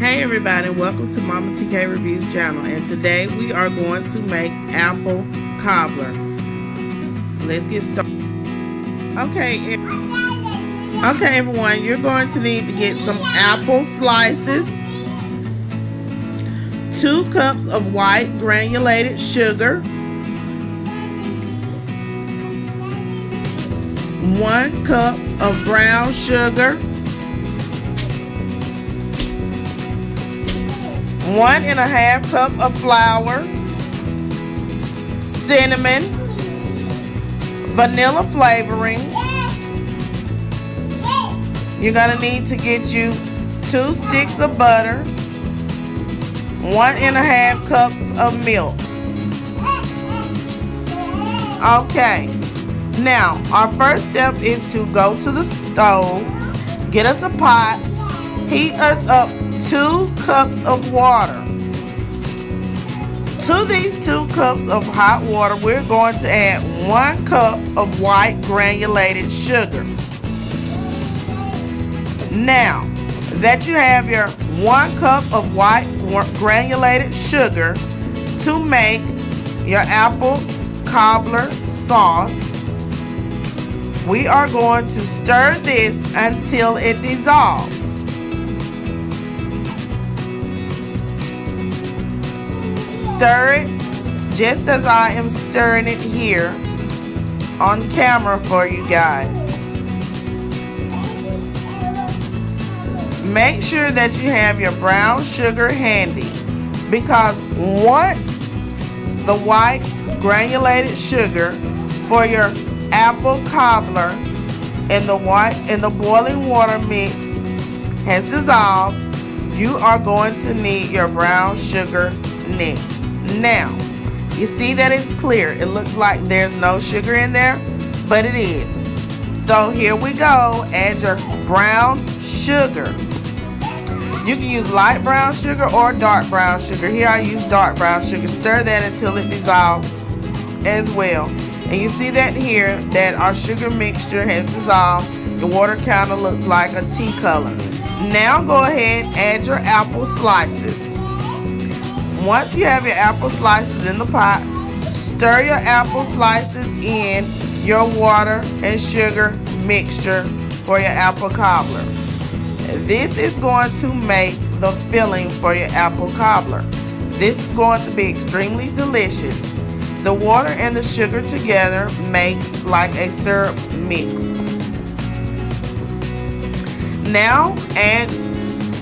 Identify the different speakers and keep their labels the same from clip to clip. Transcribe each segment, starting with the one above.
Speaker 1: Hey everybody, welcome to Mama TK Reviews channel, and today we are going to make apple cobbler. Let's get started. Okay everyone, you're going to need to get some apple slices, 2 cups of white granulated sugar, 1 cup of brown sugar, 1½ cup of flour, cinnamon, vanilla flavoring. You're gonna need to get you 2 sticks of butter, 1½ cups of milk. Okay, now our first step is to go to the stove, get us a pot, heat us up 2 cups of water. To these 2 cups of hot water, we're going to add 1 cup of white granulated sugar. Now that you have your 1 cup of white granulated sugar to make your apple cobbler sauce, we are going to stir this until it dissolves. Stir it just as I am stirring it here on camera for you guys. Make sure that you have your brown sugar handy, because once the white granulated sugar for your apple cobbler and the boiling water mix has dissolved, you are going to need your brown sugar next. Now, you see that it's clear. It looks like there's no sugar in there, but it is. So here we go. Add your brown sugar. You can use light brown sugar or dark brown sugar. Here I use dark brown sugar. Stir that until it dissolves as well. And you see that here, that our sugar mixture has dissolved. The water kind of looks like a tea color. Now go ahead and add your apple slices. Once you have your apple slices in the pot, stir your apple slices in your water and sugar mixture for your apple cobbler. This is going to make the filling for your apple cobbler. This is going to be extremely delicious. The water and the sugar together makes like a syrup mix. Now add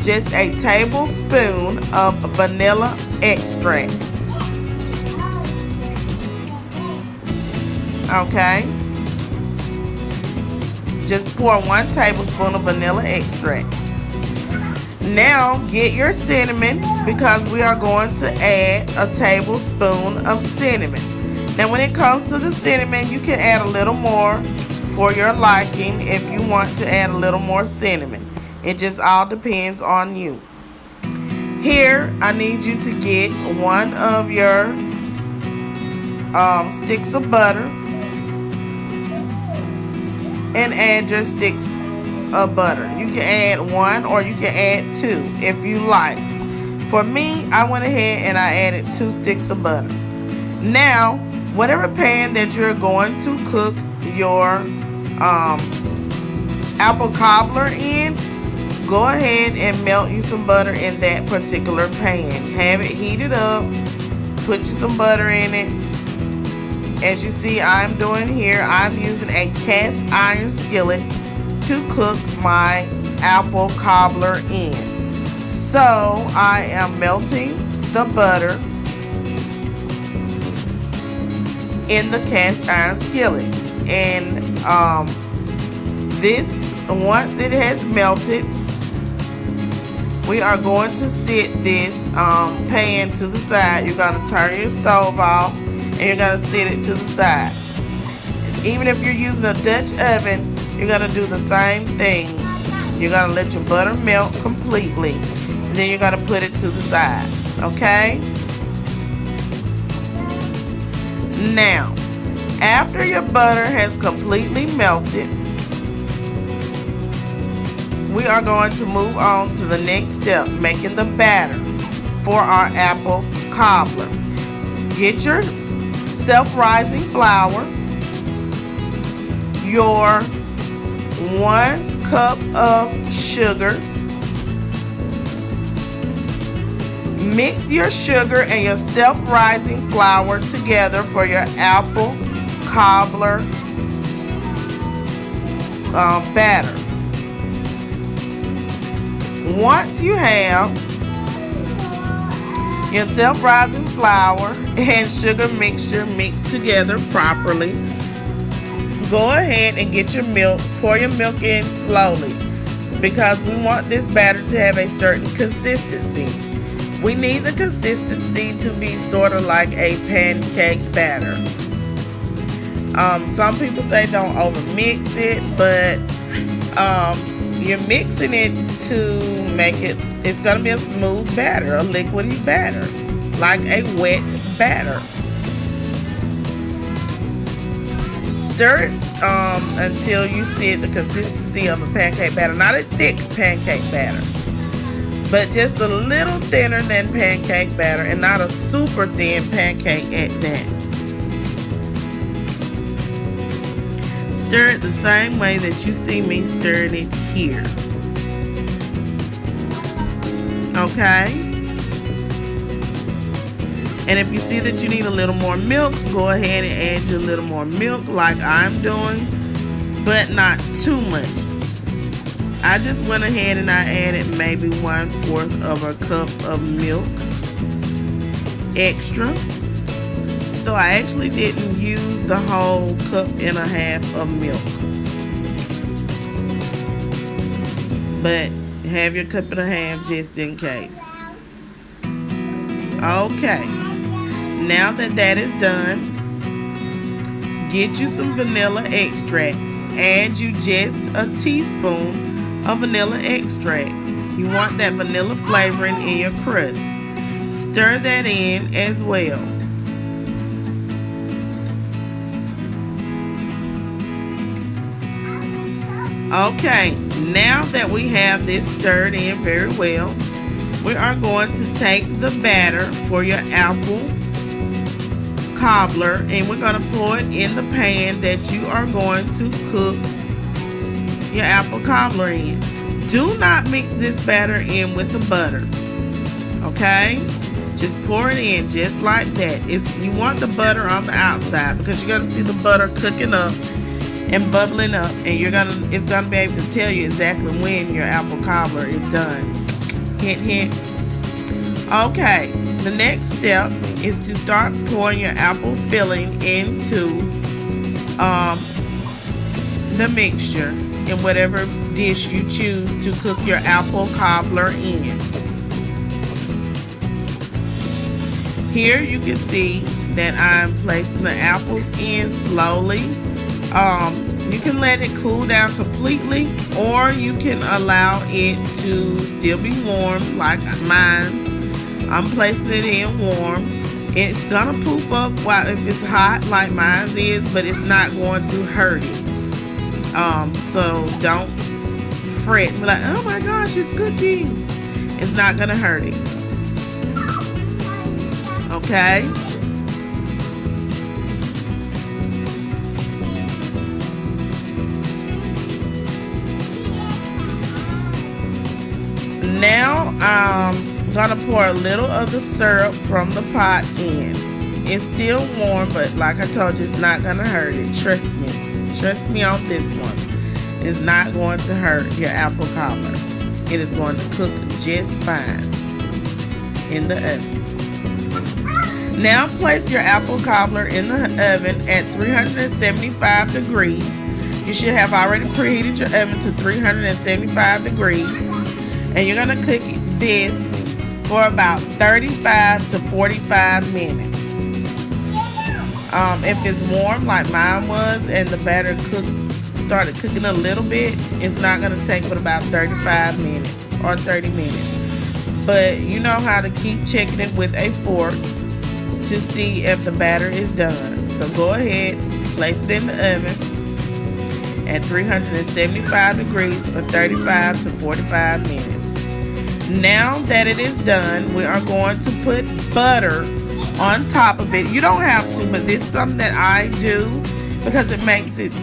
Speaker 1: just a tablespoon of vanilla extract. Okay, just pour 1 tablespoon of vanilla extract. Now get your cinnamon, because we are going to add a tablespoon of cinnamon. Now when it comes to the cinnamon, you can add a little more for your liking if you want to add a little more cinnamon. It just all depends on you. Here, I need you to get 1 of your sticks of butter and add your sticks of butter. You can add 1 or you can add 2 if you like. For me, I went ahead and I added 2 sticks of butter. Now, whatever pan that you're going to cook your apple cobbler in, go ahead and melt you some butter in that particular pan. Have it heated up, put you some butter in it. As you see I'm doing here, I'm using a cast iron skillet to cook my apple cobbler in. So I am melting the butter in the cast iron skillet. And once it has melted, we are going to set this pan to the side. You're going to turn your stove off and you're going to set it to the side. Even if you're using a Dutch oven, you're going to do the same thing. You're going to let your butter melt completely, and then you're going to put it to the side. Okay? Now, after your butter has completely melted, we are going to move on to the next step, making the batter for our apple cobbler. Get your self-rising flour, your 1 cup of sugar. Mix your sugar and your self-rising flour together for your apple cobbler batter. Once you have your self-rising flour and sugar mixture mixed together properly, go ahead and get your milk. Pour your milk in slowly because we want this batter to have a certain consistency. We need the consistency to be sort of like a pancake batter. Some people say don't over mix it, but you're mixing it to make it's going to be a smooth batter, a liquidy batter, like a wet batter. Stir it until you see the consistency of a pancake batter, not a thick pancake batter, but just a little thinner than pancake batter and not a super thin pancake at that. Stir it the same way that you see me stirring it here. Okay? And if you see that you need a little more milk, go ahead and add you a little more milk like I'm doing, but not too much. I just went ahead and I added maybe 1/4 of a cup of milk extra. So I actually didn't use the whole 1.5 cups of milk. But have your 1.5 cups just in case. Okay. Now that is done, get you some vanilla extract. Add you just a teaspoon of vanilla extract. You want that vanilla flavoring in your crust. Stir that in as well. Okay, now that we have this stirred in very well, we are going to take the batter for your apple cobbler and we're going to pour it in the pan that you are going to cook your apple cobbler in. Do not mix this batter in with the butter. Okay? Just pour it in just like that. You want the butter on the outside because you're going to see the butter cooking up and bubbling up, and it's gonna be able to tell you exactly when your apple cobbler is done. Hint, hint. Okay, the next step is to start pouring your apple filling into the mixture in whatever dish you choose to cook your apple cobbler in. Here you can see that I'm placing the apples in slowly. You can let it cool down completely, or you can allow it to still be warm like mine. I'm placing it in warm. It's gonna poof up if it's hot like mine is, but it's not going to hurt it. So don't fret. Be like, oh my gosh, it's cooking. It's not gonna hurt it. Okay. Now I'm gonna pour a little of the syrup from the pot in. It's still warm, but like I told you, it's not gonna hurt it. Trust me on this one. It's not going to hurt your apple cobbler. It is going to cook just fine in the oven. Now place your apple cobbler in the oven at 375 degrees. You should have already preheated your oven to 375 degrees. And you're going to cook this for about 35 to 45 minutes. If it's warm like mine was and the batter started cooking a little bit, it's not going to take but about 35 minutes or 30 minutes. But you know how to keep checking it with a fork to see if the batter is done. So go ahead, place it in the oven. at 375 degrees for 35 to 45 minutes. Now that it is done, we are going to put butter on top of it. You don't have to, but this is something that I do because it makes it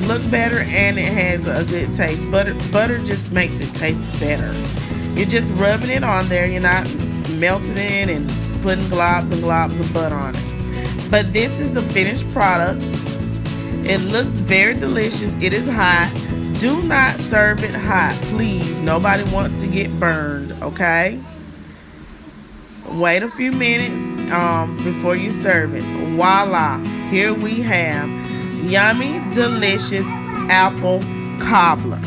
Speaker 1: look better and it has a good taste. Butter just makes it taste better. You're just rubbing it on there. You're not melting it and putting globs and globs of butter on it. But this is the finished product. It looks very delicious. It is hot. Do not serve it hot, please. Nobody wants to get burned, okay? Wait a few minutes before you serve it. Voila, here we have yummy, delicious apple cobbler.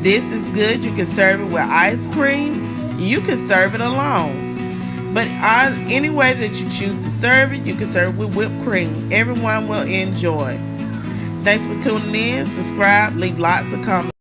Speaker 1: This is good. You can serve it with ice cream. You can serve it alone. But any way that you choose to serve it, you can serve it with whipped cream. Everyone will enjoy. Thanks for tuning in. Subscribe. Leave lots of comments.